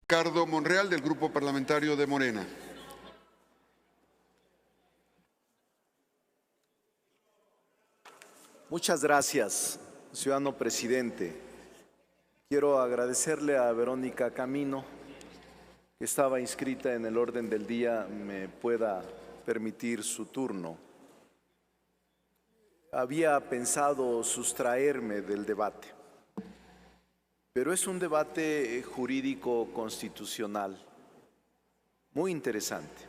Ricardo Monreal, del Grupo Parlamentario de Morena. Muchas gracias, ciudadano presidente. Quiero agradecerle a Verónica Camino, que estaba inscrita en el orden del día, me pueda permitir su turno. Había pensado sustraerme del debate, pero es un debate jurídico constitucional muy interesante.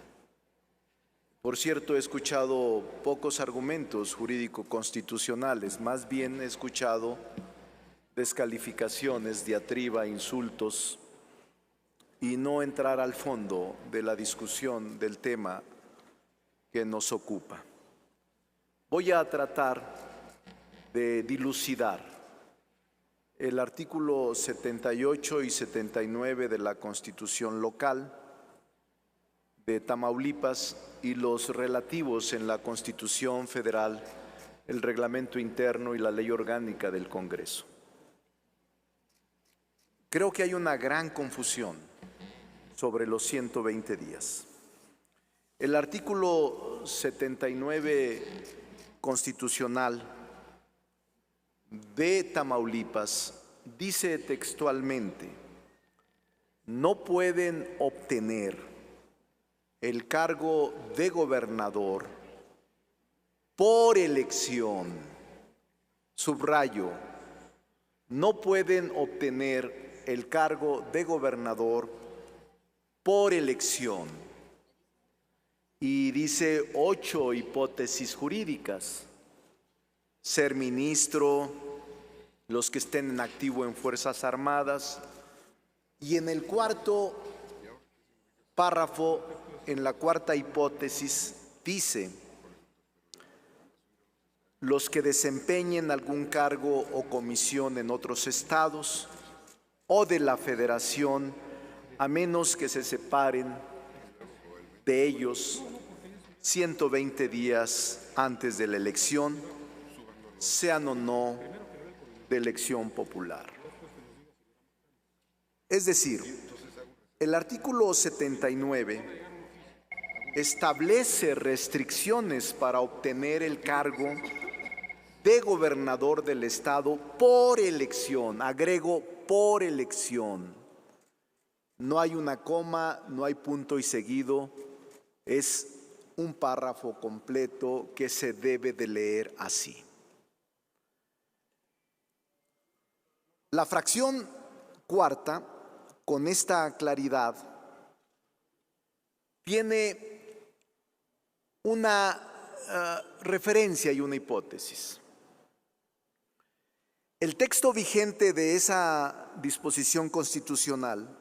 Por cierto, he escuchado pocos argumentos jurídico-constitucionales, más bien he escuchado descalificaciones, diatriba, insultos, y no entrar al fondo de la discusión del tema que nos ocupa. Voy a tratar de dilucidar el artículo 78 y 79 de la Constitución local de Tamaulipas y los relativos en la Constitución Federal, el Reglamento Interno y la Ley Orgánica del Congreso. Creo que hay una gran confusión sobre los 120 días. El artículo 79 constitucional de Tamaulipas dice textualmente: no pueden obtener el cargo de gobernador por elección, subrayo, no pueden obtener el cargo de gobernador por elección. Y dice 8 hipótesis jurídicas: ser ministro, los que estén en activo en Fuerzas Armadas, y en el cuarto párrafo, en la cuarta hipótesis, dice: los que desempeñen algún cargo o comisión en otros estados o de la Federación, a menos que se separen de ellos 120 días antes de la elección, sean o no de elección popular. Es decir, el artículo 79 establece restricciones para obtener el cargo de gobernador del estado por elección. Agrego, por elección. No hay una coma, no hay punto y seguido, es un párrafo completo que se debe de leer así. La fracción cuarta, con esta claridad, tiene una referencia y una hipótesis. El texto vigente de esa disposición constitucional,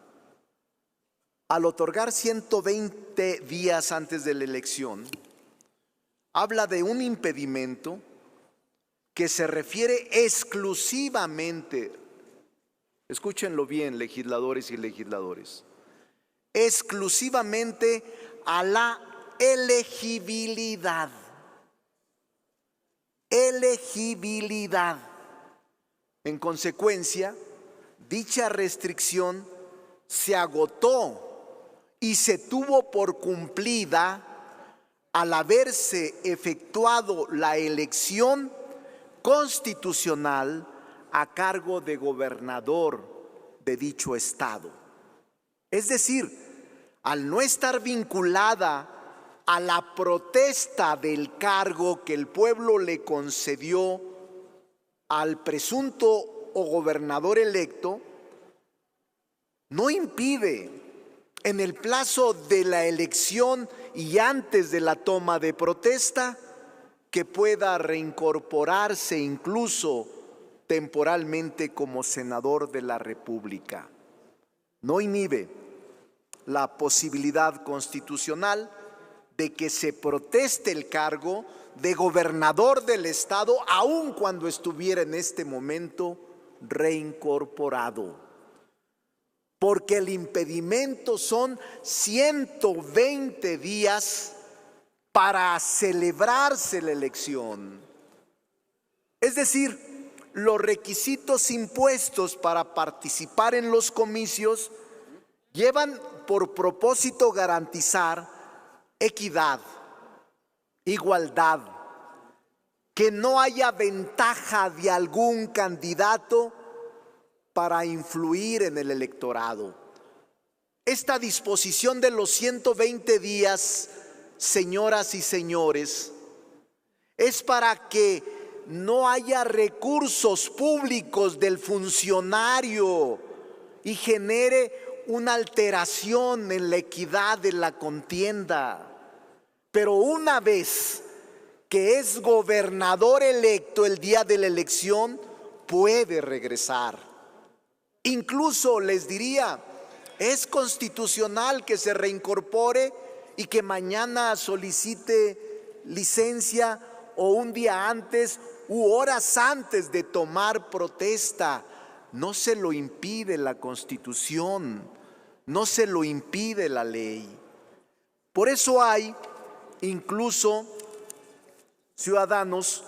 al otorgar 120 días antes de la elección, habla de un impedimento que se refiere exclusivamente, escúchenlo bien, legisladores y legisladores, exclusivamente a la elegibilidad. Elegibilidad. En consecuencia, dicha restricción se agotó y se tuvo por cumplida al haberse efectuado la elección constitucional a cargo de gobernador de dicho estado. Es decir, al no estar vinculada a la protesta del cargo que el pueblo le concedió al presunto o gobernador electo, no impide en el plazo de la elección y antes de la toma de protesta que pueda reincorporarse incluso temporalmente como senador de la República. No inhibe la posibilidad constitucional de que se proteste el cargo de gobernador del estado aun cuando estuviera en este momento reincorporado. Porque el impedimento son 120 días para celebrarse la elección. Es decir, los requisitos impuestos para participar en los comicios llevan por propósito garantizar equidad, igualdad, que no haya ventaja de algún candidato para influir en el electorado. Esta disposición de los 120 días, señoras y señores, es para que no haya recursos públicos del funcionario y genere una alteración en la equidad de la contienda. Pero una vez que es gobernador electo el día de la elección, puede regresar. Incluso les diría, es constitucional que se reincorpore y que mañana solicite licencia o un día antes u horas antes de tomar protesta. No se lo impide la Constitución, no se lo impide la ley. Por eso hay incluso, ciudadanos,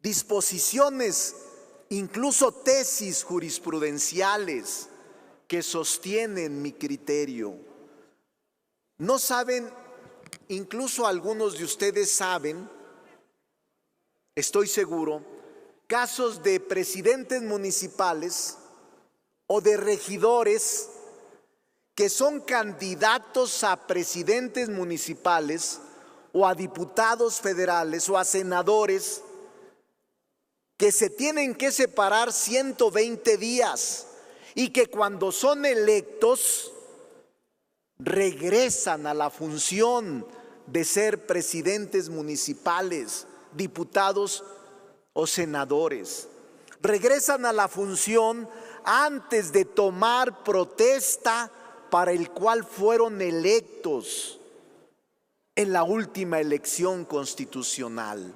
disposiciones, incluso tesis jurisprudenciales que sostienen mi criterio. No saben, incluso algunos de ustedes saben, estoy seguro, casos de presidentes municipales o de regidores que son candidatos a presidentes municipales o a diputados federales o a senadores que se tienen que separar 120 días y que cuando son electos regresan a la función de ser presidentes municipales, diputados o senadores. Regresan a la función antes de tomar protesta para el cual fueron electos en la última elección constitucional.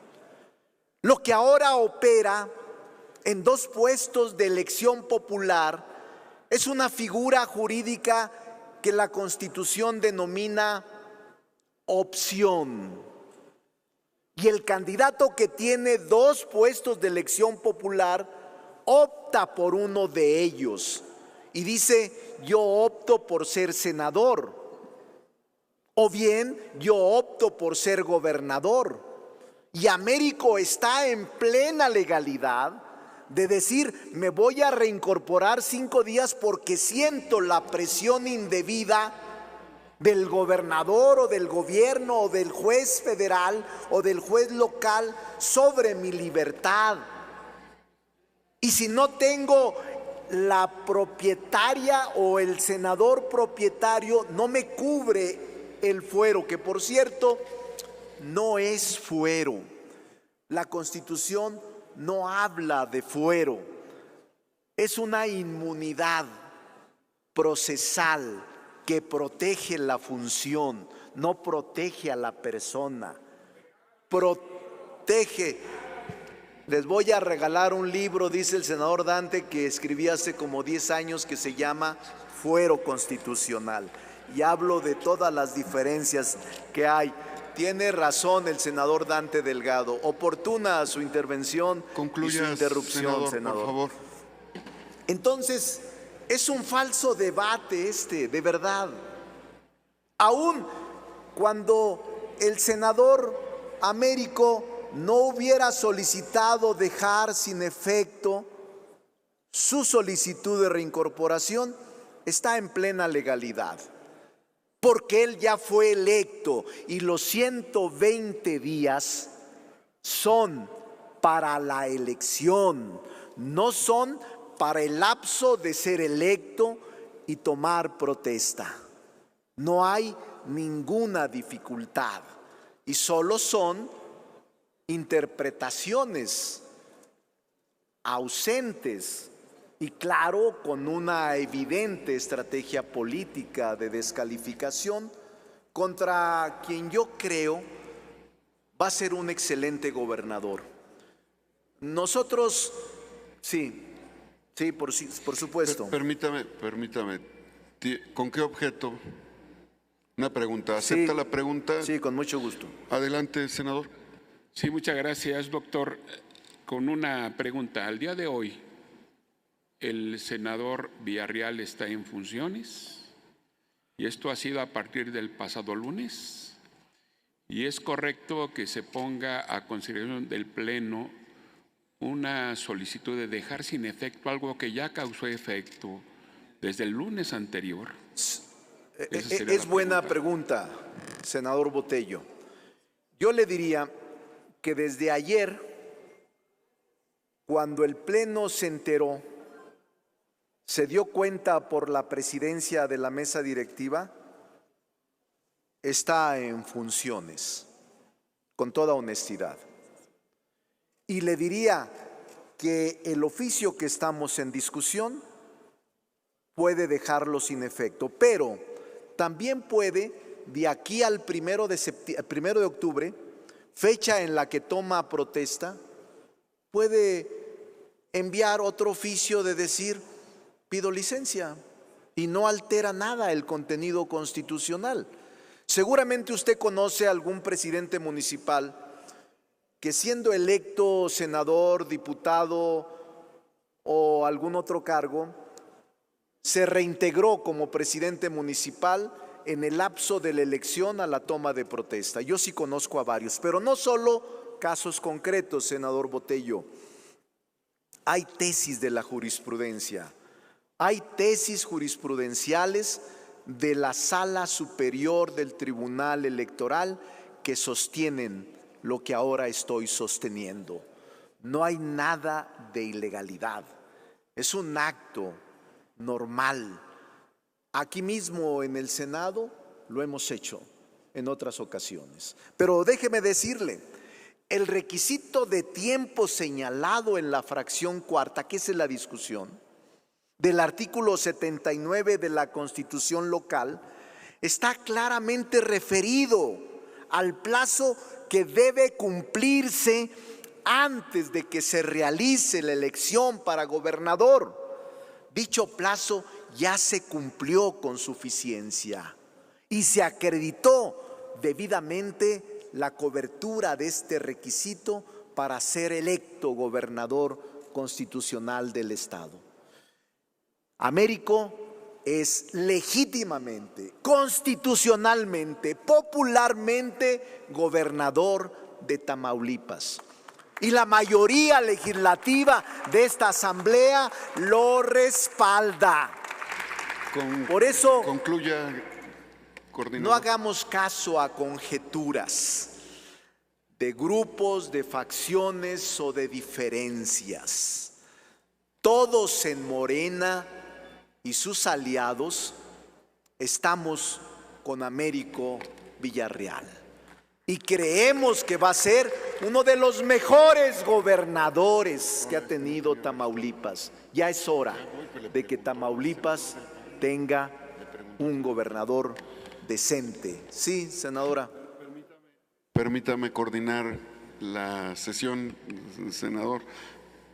Lo que ahora opera en 2 puestos de elección popular es una figura jurídica que la Constitución denomina opción. Y el candidato que tiene 2 puestos de elección popular opta por uno de ellos y dice: yo opto por ser senador, o bien yo opto por ser gobernador. Y Américo está en plena legalidad de decir: me voy a reincorporar 5 días porque siento la presión indebida del gobernador o del gobierno o del juez federal o del juez local sobre mi libertad. Y si no tengo la propietaria o el senador propietario, no me cubre el fuero, que por cierto no es fuero. La Constitución no habla de fuero, es una inmunidad procesal que protege la función, no protege a la persona, protege. Les voy a regalar un libro, dice el senador Dante, que escribí hace como 10 años, que se llama Fuero Constitucional, y hablo de todas las diferencias que hay. Tiene razón el senador Dante Delgado, oportuna su intervención. Concluya, y su interrupción, senador. por favor. Entonces, es un falso debate de verdad. Aún cuando el senador Américo no hubiera solicitado dejar sin efecto su solicitud de reincorporación, está en plena legalidad, porque él ya fue electo y los 120 días son para la elección, no son para el lapso de ser electo y tomar protesta. No hay ninguna dificultad y solo son interpretaciones ausentes y claro, con una evidente estrategia política de descalificación contra quien yo creo va a ser un excelente gobernador. Nosotros, sí, por supuesto. Permítame. ¿Con qué objeto? Una pregunta. ¿Acepta la pregunta? Sí, con mucho gusto. Adelante, senador. Sí, muchas gracias, doctor. Con una pregunta. Al día de hoy, ¿el senador Villarreal está en funciones? Y esto ha sido a partir del pasado lunes. Y es correcto que se ponga a consideración del Pleno una solicitud de dejar sin efecto algo que ya causó efecto desde el lunes anterior. Es buena pregunta, senador Botello. Yo le diría que desde ayer, cuando el Pleno se enteró, se dio cuenta por la presidencia de la mesa directiva, está en funciones, con toda honestidad. Y le diría que el oficio que estamos en discusión puede dejarlo sin efecto, pero también puede, de aquí al 1 de octubre, fecha en la que toma protesta, puede enviar otro oficio de decir: pido licencia, y no altera nada el contenido constitucional. Seguramente usted conoce a algún presidente municipal que, siendo electo senador, diputado o algún otro cargo, se reintegró como presidente municipal en el lapso de la elección a la toma de protesta. Yo sí conozco a varios, pero no solo casos concretos, senador Botello. Hay tesis de la jurisprudencia, hay tesis jurisprudenciales de la Sala Superior del Tribunal Electoral que sostienen lo que ahora estoy sosteniendo. No hay nada de ilegalidad, es un acto normal. Aquí mismo en el Senado lo hemos hecho en otras ocasiones. Pero déjeme decirle, el requisito de tiempo señalado en la fracción cuarta, que es la discusión, del artículo 79 de la Constitución local, está claramente referido al plazo que debe cumplirse antes de que se realice la elección para gobernador. Dicho plazo ya se cumplió con suficiencia y se acreditó debidamente la cobertura de este requisito para ser electo gobernador constitucional del Estado. Américo es legítimamente, constitucionalmente, popularmente gobernador de Tamaulipas. Y la mayoría legislativa de esta asamblea lo respalda. Por eso, concluya, coordinador. No hagamos caso a conjeturas de grupos, de facciones o de diferencias. Todos en Morena y sus aliados estamos con Américo Villarreal y creemos que va a ser uno de los mejores gobernadores que ha tenido Tamaulipas. Ya es hora de que Tamaulipas tenga un gobernador decente. Sí, senadora. Permítame coordinar la sesión, senador,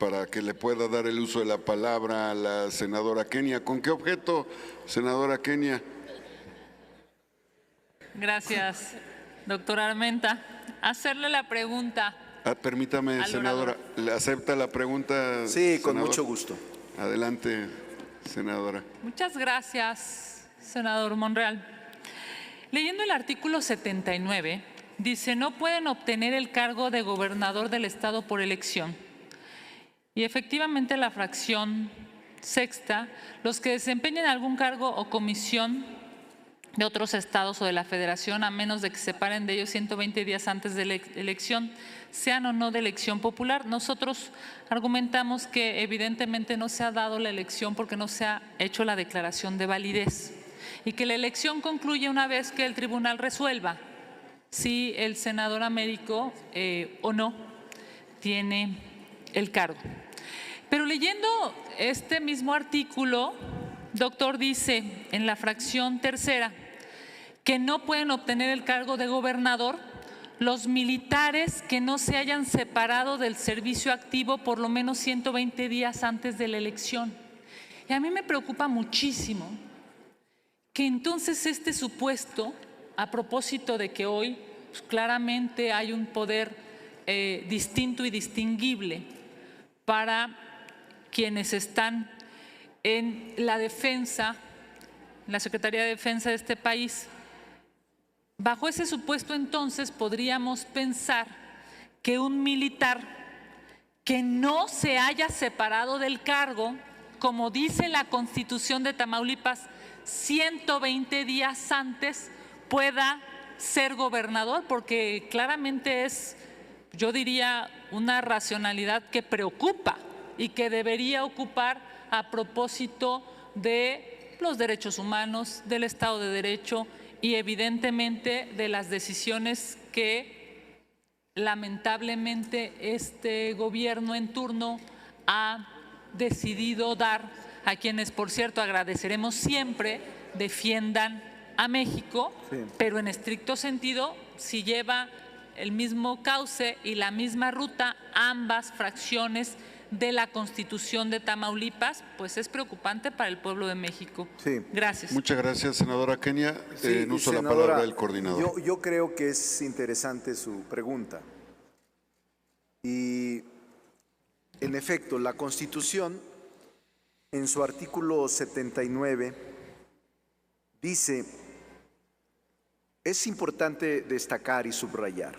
para que le pueda dar el uso de la palabra a la senadora Kenia. ¿Con qué objeto, senadora Kenia? Gracias, doctora Armenta. Hacerle la pregunta. Permítame, senadora, ¿le acepta la pregunta? Sí, con senador? mucho gusto. Adelante, senadora. Muchas gracias, senador Monreal. Leyendo el artículo 79, dice: no pueden obtener el cargo de gobernador del Estado por elección. Y efectivamente la fracción sexta, los que desempeñen algún cargo o comisión de otros estados o de la federación, a menos de que se separen de ellos 120 días antes de la elección, sean o no de elección popular. Nosotros argumentamos que evidentemente no se ha dado la elección porque no se ha hecho la declaración de validez y que la elección concluye una vez que el tribunal resuelva si el senador Américo o no tiene el cargo. Pero leyendo este mismo artículo, doctor, dice en la fracción tercera que no pueden obtener el cargo de gobernador los militares que no se hayan separado del servicio activo por lo menos 120 días antes de la elección. Y a mí me preocupa muchísimo que entonces este supuesto, a propósito de que hoy pues, claramente hay un poder distinto y distinguible para quienes están en la defensa en la Secretaría de Defensa de este país. Bajo ese supuesto, entonces, podríamos pensar que un militar que no se haya separado del cargo, como dice la Constitución de Tamaulipas, 120 días antes pueda ser gobernador, porque claramente es, yo diría, una racionalidad que preocupa y que debería ocupar a propósito de los derechos humanos, del Estado de Derecho y evidentemente de las decisiones que lamentablemente este gobierno en turno ha decidido dar a quienes, por cierto, agradeceremos siempre, defiendan a México, pero en estricto sentido, si lleva el mismo cauce y la misma ruta ambas fracciones de la Constitución de Tamaulipas, pues es preocupante para el pueblo de México. Sí. Gracias. Muchas gracias, senadora Kenia. Sí, uso la senadora, palabra del coordinador. Yo creo que es interesante su pregunta. Y, en efecto, la Constitución, en su artículo 79, dice, es importante destacar y subrayar,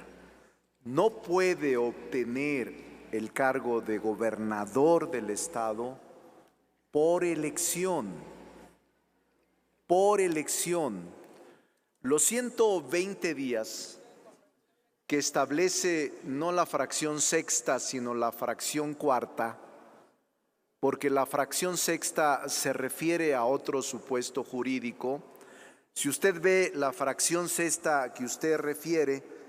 no puede obtener el cargo de gobernador del Estado por elección. Por elección. Los 120 días que establece no la fracción sexta, sino la fracción cuarta, porque la fracción sexta se refiere a otro supuesto jurídico. Si usted ve la fracción sexta que usted refiere,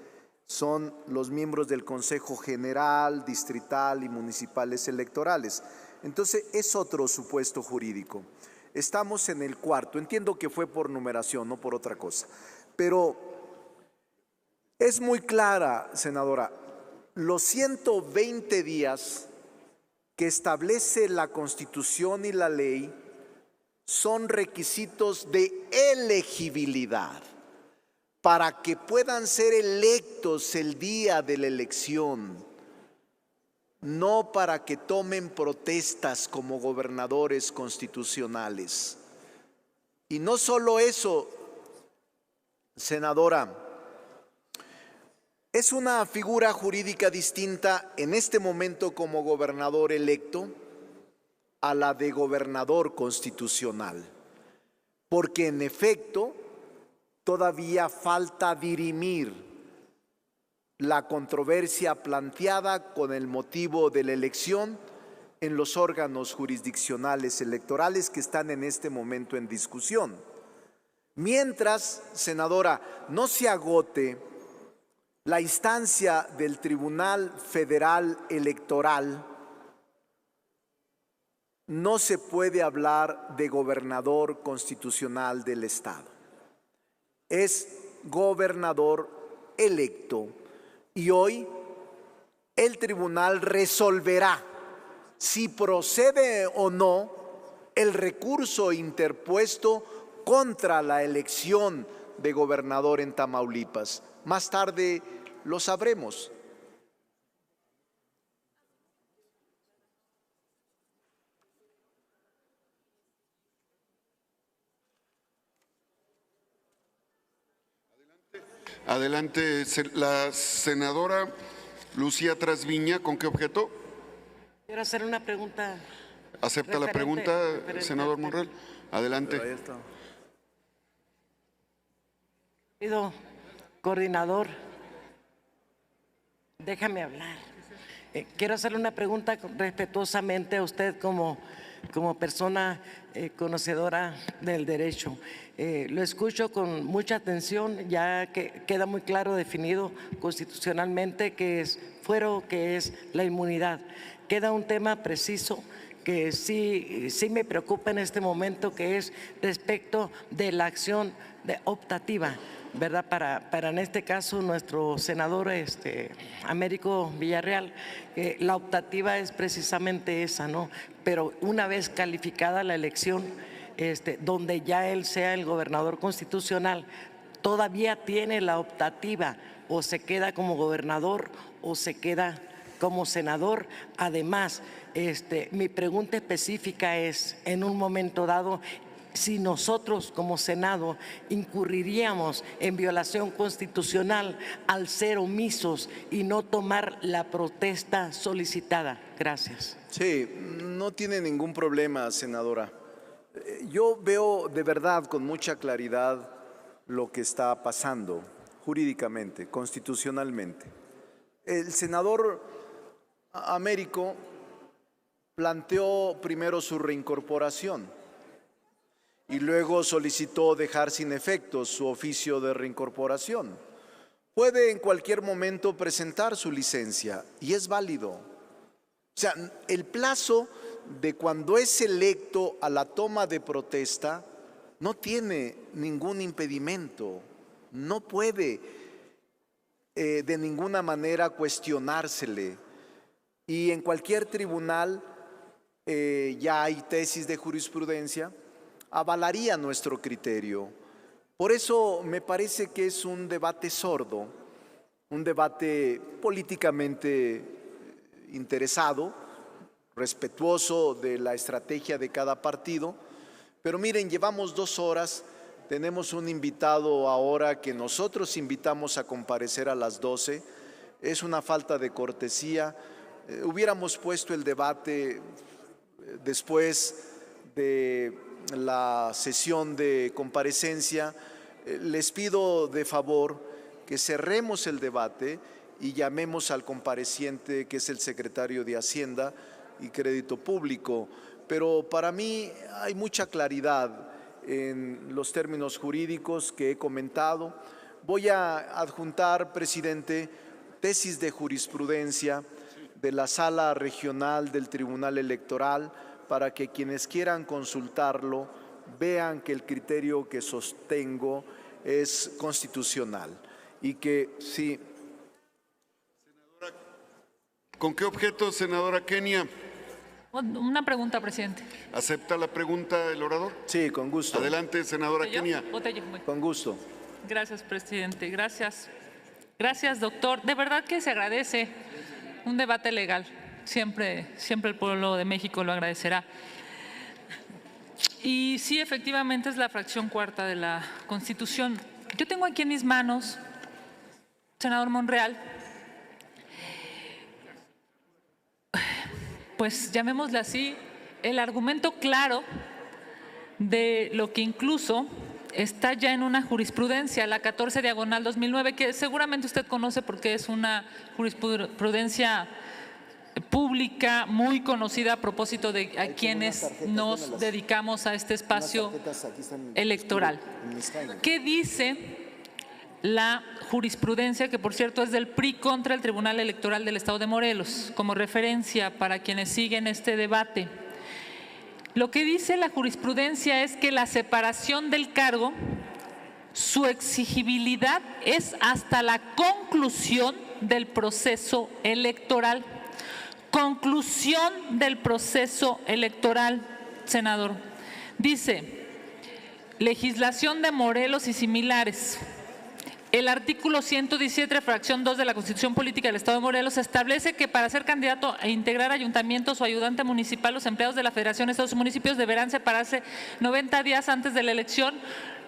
son los miembros del Consejo General, Distrital y Municipales Electorales. Entonces, es otro supuesto jurídico. Estamos en el cuarto. Entiendo que fue por numeración, no por otra cosa. Pero es muy clara, senadora, los 120 días que establece la Constitución y la ley son requisitos de elegibilidad para que puedan ser electos el día de la elección, no para que tomen protestas como gobernadores constitucionales. Y no solo eso, senadora, es una figura jurídica distinta en este momento como gobernador electo a la de gobernador constitucional, porque en efecto todavía falta dirimir la controversia planteada con el motivo de la elección en los órganos jurisdiccionales electorales que están en este momento en discusión. Mientras, senadora, no se agote la instancia del Tribunal Federal Electoral, no se puede hablar de gobernador constitucional del Estado. Es gobernador electo y hoy el tribunal resolverá si procede o no el recurso interpuesto contra la elección de gobernador en Tamaulipas. Más tarde lo sabremos. Adelante, la senadora Lucía Trasviña, ¿con qué objeto? Quiero hacer una pregunta. ¿Acepta la pregunta, senador Monreal? Adelante. Pero ahí está. Pido, coordinador, déjame hablar. Quiero hacerle una pregunta respetuosamente a usted como persona conocedora del derecho. Lo escucho con mucha atención, ya que queda muy claro definido constitucionalmente qué es fuero, qué es la inmunidad. Queda un tema preciso que sí me preocupa en este momento, que es respecto de la acción optativa, ¿verdad? Para en este caso nuestro senador Américo Villarreal, la optativa es precisamente esa, ¿no? Pero una vez calificada la elección, donde ya él sea el gobernador constitucional, todavía tiene la optativa, o se queda como gobernador o se queda como senador. Además, mi pregunta específica es, en un momento dado, si nosotros como Senado incurriríamos en violación constitucional al ser omisos y no tomar la protesta solicitada. Gracias. Sí, no tiene ningún problema, senadora. Yo veo de verdad con mucha claridad lo que está pasando jurídicamente, constitucionalmente. El senador Américo planteó primero su reincorporación y luego solicitó dejar sin efecto su oficio de reincorporación. Puede en cualquier momento presentar su licencia y es válido. O sea, el plazo de cuando es electo a la toma de protesta no tiene ningún impedimento, no puede de ninguna manera cuestionársele. Y en cualquier tribunal ya hay tesis de jurisprudencia, avalaría nuestro criterio. Por eso me parece que es un debate sordo, un debate políticamente interesado, respetuoso de la estrategia de cada partido. Pero miren, llevamos 2 horas, tenemos un invitado ahora que nosotros invitamos a comparecer a las 12. Es una falta de cortesía. Hubiéramos puesto el debate después de la sesión de comparecencia. Les pido de favor que cerremos el debate y llamemos al compareciente, que es el secretario de Hacienda y Crédito Público. Pero para mí hay mucha claridad en los términos jurídicos que he comentado. Voy a adjuntar, presidente, tesis de jurisprudencia de la Sala Regional del Tribunal Electoral para que quienes quieran consultarlo vean que el criterio que sostengo es constitucional y que sí. Senadora, ¿con qué objeto, senadora Kenia? Una pregunta, presidente. ¿Acepta la pregunta el orador? Sí, con gusto. Adelante, senadora Kenia. Con gusto. Gracias, presidente. Gracias. Gracias, doctor. De verdad que se agradece un debate legal. Siempre el pueblo de México lo agradecerá. Y sí, efectivamente es la fracción 4ª de la Constitución. Yo tengo aquí en mis manos, senador Monreal, pues llamémosle así, el argumento claro de lo que incluso está ya en una jurisprudencia, la 14/2009, que seguramente usted conoce porque es una jurisprudencia pública muy conocida a propósito de a quienes nos dedicamos a este espacio electoral. ¿Qué dice la jurisprudencia, que por cierto es del PRI contra el Tribunal Electoral del Estado de Morelos, como referencia para quienes siguen este debate? Lo que dice la jurisprudencia es que la separación del cargo, su exigibilidad es hasta la conclusión del proceso electoral. Conclusión del proceso electoral, senador. Dice, legislación de Morelos y similares. El artículo 117, fracción 2 de la Constitución Política del Estado de Morelos establece que para ser candidato e integrar ayuntamientos o ayudante municipal, los empleados de la Federación de Estados y Municipios deberán separarse 90 días antes de la elección,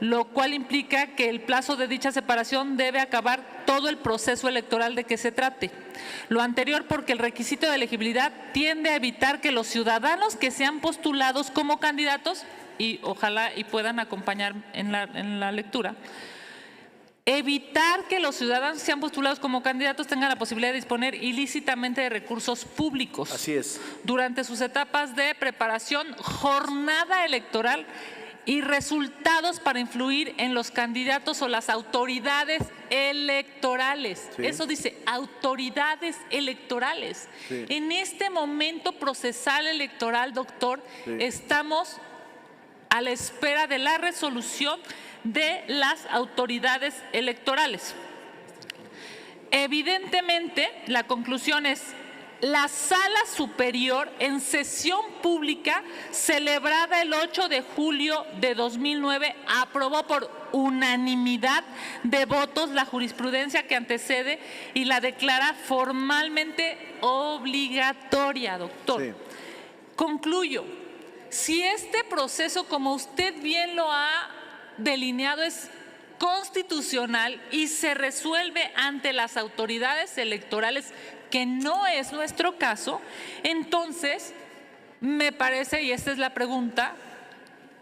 lo cual implica que el plazo de dicha separación debe acabar todo el proceso electoral de que se trate. Lo anterior porque el requisito de elegibilidad tiende a evitar que los ciudadanos que sean postulados como candidatos, y ojalá y puedan acompañar en la lectura, evitar que los ciudadanos que sean postulados como candidatos tengan la posibilidad de disponer ilícitamente de recursos públicos. Así es. Durante sus etapas de preparación, jornada electoral y resultados para influir en los candidatos o las autoridades electorales. Sí. Eso dice, autoridades electorales. Sí. En este momento procesal electoral, doctor, estamos a la espera de la resolución de las autoridades electorales. Evidentemente, la conclusión es: la Sala Superior, en sesión pública celebrada el 8 de julio de 2009, aprobó por unanimidad de votos la jurisprudencia que antecede y la declara formalmente obligatoria, doctor. Sí. Concluyo. si este proceso, como usted bien lo ha delineado, es constitucional y se resuelve ante las autoridades electorales, que no es nuestro caso, entonces me parece, y esta es la pregunta,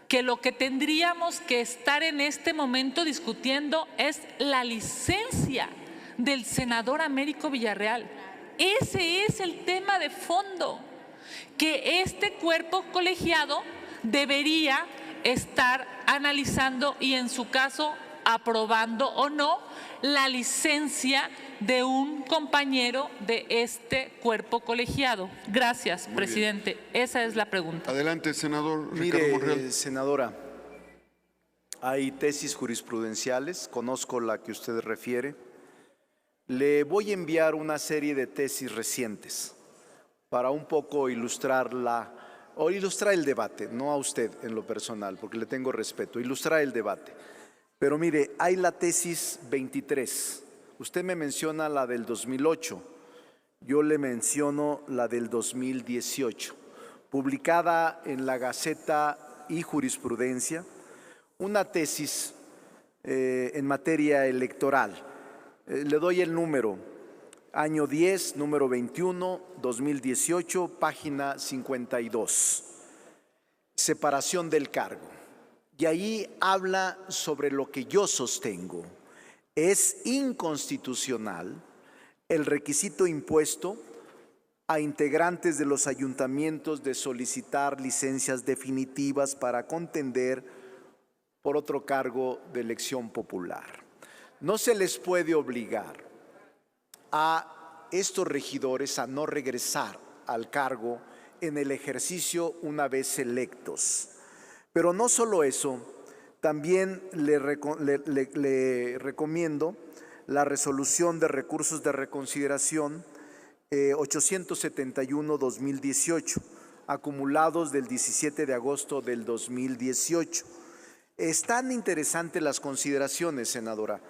que lo que tendríamos que estar en este momento discutiendo es la licencia del senador Américo Villarreal. Ese es el tema de fondo que este cuerpo colegiado debería estar analizando y, en su caso, aprobando o no la licencia de un compañero de este cuerpo colegiado. Gracias, presidente. Esa es la pregunta. Adelante, senador Ricardo Monreal. Mire, senadora, hay tesis jurisprudenciales, conozco la que usted refiere. Le voy a enviar una serie de tesis recientes para un poco ilustrar el debate, no a usted en lo personal, porque le tengo respeto, ilustrar el debate. Pero mire, hay la tesis 23. Usted me menciona la del 2008, yo le menciono la del 2018, publicada en la Gaceta y Jurisprudencia, una tesis en materia electoral. Le doy el número, año 10, número 21, 2018, página 52, separación del cargo. Y ahí habla sobre lo que yo sostengo. Es inconstitucional el requisito impuesto a integrantes de los ayuntamientos de solicitar licencias definitivas para contender por otro cargo de elección popular. No se les puede obligar a estos regidores a no regresar al cargo en el ejercicio una vez electos. Pero no solo eso, también le recomiendo la resolución de recursos de reconsideración 871-2018, acumulados del 17 de agosto del 2018. Están interesantes las consideraciones, senadora,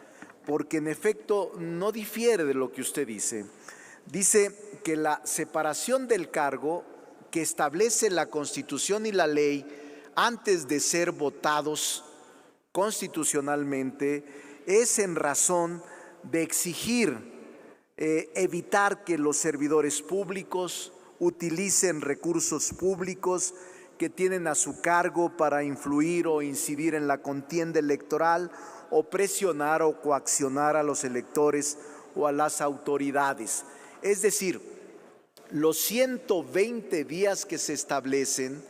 porque en efecto no difiere de lo que usted dice. Dice que la separación del cargo que establece la Constitución y la ley antes de ser votados constitucionalmente es en razón de exigir evitar que los servidores públicos utilicen recursos públicos que tienen a su cargo para influir o incidir en la contienda electoral o presionar o coaccionar a los electores o a las autoridades. Es decir, los 120 días que se establecen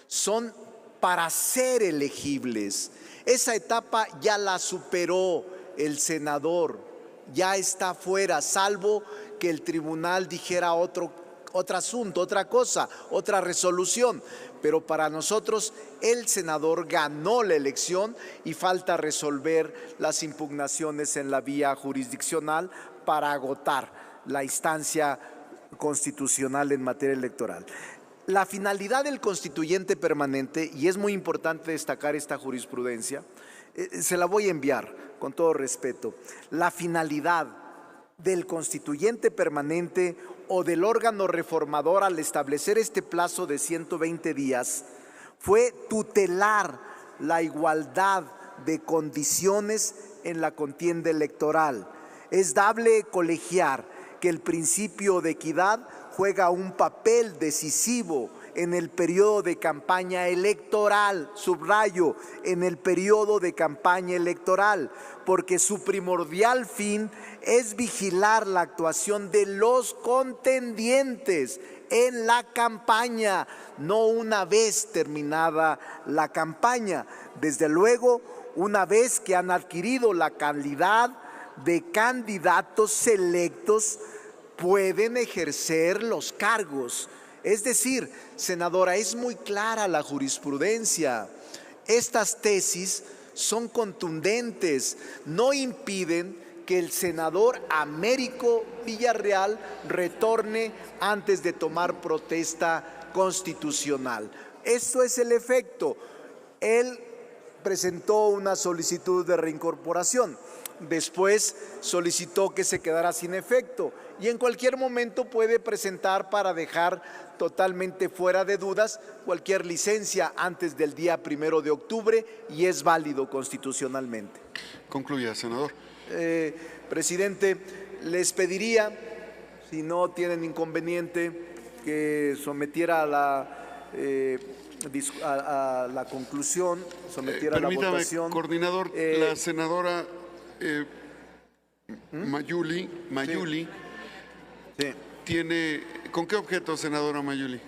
son para ser elegibles. Esa etapa ya la superó el senador, ya está fuera, salvo que el tribunal dijera otro asunto, otra cosa, otra resolución. Pero para nosotros el senador ganó la elección y falta resolver las impugnaciones en la vía jurisdiccional para agotar la instancia constitucional en materia electoral. La finalidad del constituyente permanente, y es muy importante destacar esta jurisprudencia, se la voy a enviar con todo respeto. La finalidad del constituyente permanente o del órgano reformador al establecer este plazo de 120 días fue tutelar la igualdad de condiciones en la contienda electoral. Es dable colegiar que el principio de equidad juega un papel decisivo en el periodo de campaña electoral, subrayo, en el periodo de campaña electoral, porque su primordial fin es vigilar la actuación de los contendientes en la campaña, no una vez terminada la campaña. Desde luego, una vez que han adquirido la calidad de candidatos selectos, pueden ejercer los cargos. Es decir, senadora, es muy clara la jurisprudencia. Estas tesis son contundentes, no impiden que el senador Américo Villarreal retorne antes de tomar protesta constitucional. Esto es el efecto. Él presentó una solicitud de reincorporación. después solicitó que se quedara sin efecto y en cualquier momento puede presentar para dejar totalmente fuera de dudas cualquier licencia antes del día 1 de octubre y es válido constitucionalmente. Concluya, senador. Presidente, les pediría, si no tienen inconveniente, que sometiera a la conclusión, sometiera a la Permítame, votación. coordinador, la senadora Mayuli Sí. tiene... ¿Con qué objeto, senadora Mayuli?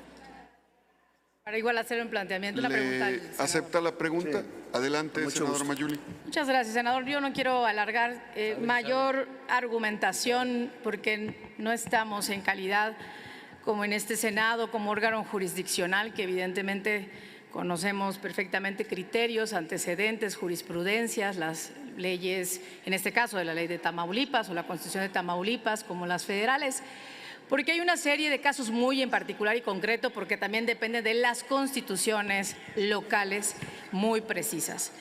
Para igual hacer un planteamiento, una pregunta. al senador. ¿Acepta la pregunta? Sí. Adelante, Con mucho senadora gusto. Mayuli. Muchas gracias, senador. Yo no quiero alargar mayor argumentación porque no estamos en calidad como en este Senado, como órgano jurisdiccional, que evidentemente conocemos perfectamente criterios, antecedentes, jurisprudencias, las leyes, en este caso de la ley de Tamaulipas o la Constitución de Tamaulipas, como las federales, porque hay una serie de casos muy en particular y concreto, porque también depende de las constituciones locales muy precisas.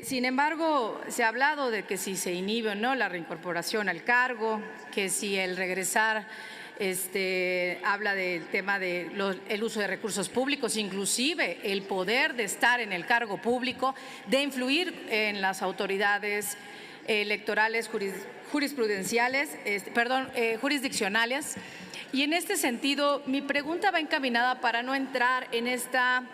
Sin embargo, se ha hablado de que si se inhibe o no la reincorporación al cargo, que si el regresar habla del tema del uso de recursos públicos, inclusive el poder de estar en el cargo público, de influir en las autoridades electorales jurisdiccionales. Y en este sentido, mi pregunta va encaminada para no entrar en esta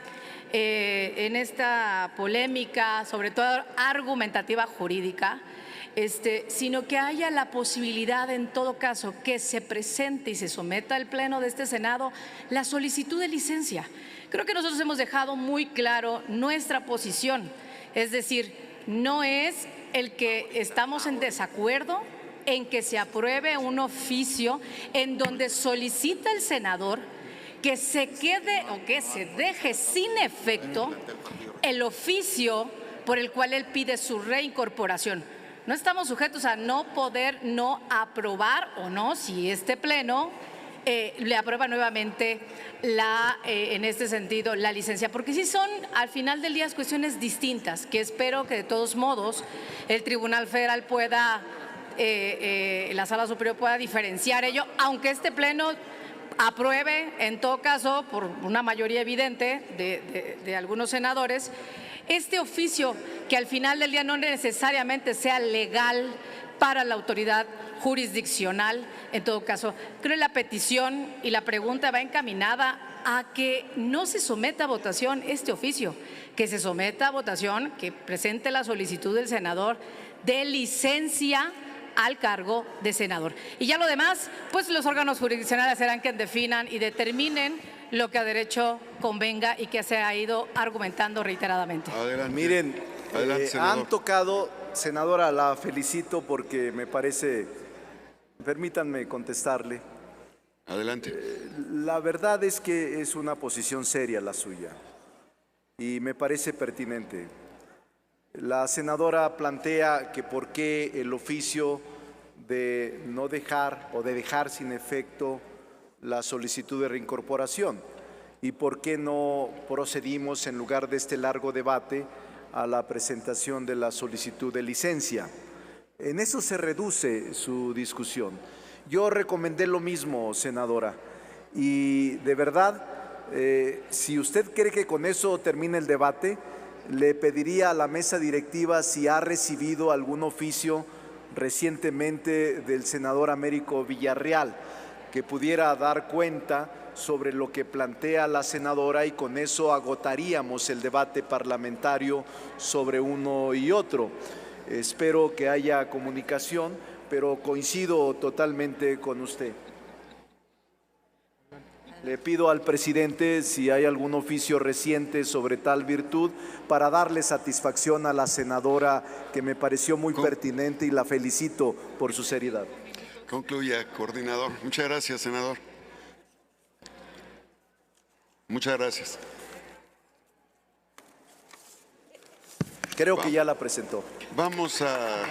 polémica, sobre todo argumentativa jurídica, sino que haya la posibilidad, en todo caso, que se presente y se someta al Pleno de este Senado la solicitud de licencia. Creo que nosotros hemos dejado muy claro nuestra posición, es decir, no es el que estamos en desacuerdo en que se apruebe un oficio en donde solicita el senador que se quede o que se deje sin efecto el oficio por el cual él pide su reincorporación. No estamos sujetos a no poder no aprobar o no, si este Pleno le aprueba nuevamente en este sentido la licencia, porque sí son al final del día cuestiones distintas que espero que de todos modos el Tribunal Federal pueda, la Sala Superior pueda diferenciar ello, aunque este Pleno apruebe en todo caso por una mayoría evidente de algunos senadores este oficio que al final del día no necesariamente sea legal para la autoridad jurisdiccional. En todo caso, creo que la petición y la pregunta va encaminada a que no se someta a votación este oficio, que se someta a votación, que presente la solicitud del senador de licencia al cargo de senador. Y ya lo demás, pues los órganos jurisdiccionales serán quienes definan y determinen lo que a derecho convenga y que se ha ido argumentando reiteradamente. Adelante. Miren, Adelante, senador. han tocado, senadora, la felicito porque me parece, permítanme contestarle, Adelante. la verdad es que es una posición seria la suya y me parece pertinente. La senadora plantea que por qué el oficio de no dejar o de dejar sin efecto la solicitud de reincorporación y por qué no procedimos en lugar de este largo debate a la presentación de la solicitud de licencia. En eso se reduce su discusión. Yo recomendé lo mismo, senadora, y de verdad, si usted cree que con eso termine el debate, le pediría a la mesa directiva si ha recibido algún oficio recientemente del senador Américo Villarreal que pudiera dar cuenta sobre lo que plantea la senadora y con eso agotaríamos el debate parlamentario sobre uno y otro. Espero que haya comunicación, pero coincido totalmente con usted. Le pido al presidente si hay algún oficio reciente sobre tal virtud para darle satisfacción a la senadora, que me pareció muy pertinente y la felicito por su seriedad. Concluya, coordinador. Muchas gracias, senador. Muchas gracias. Creo que ya la presentó. Vamos a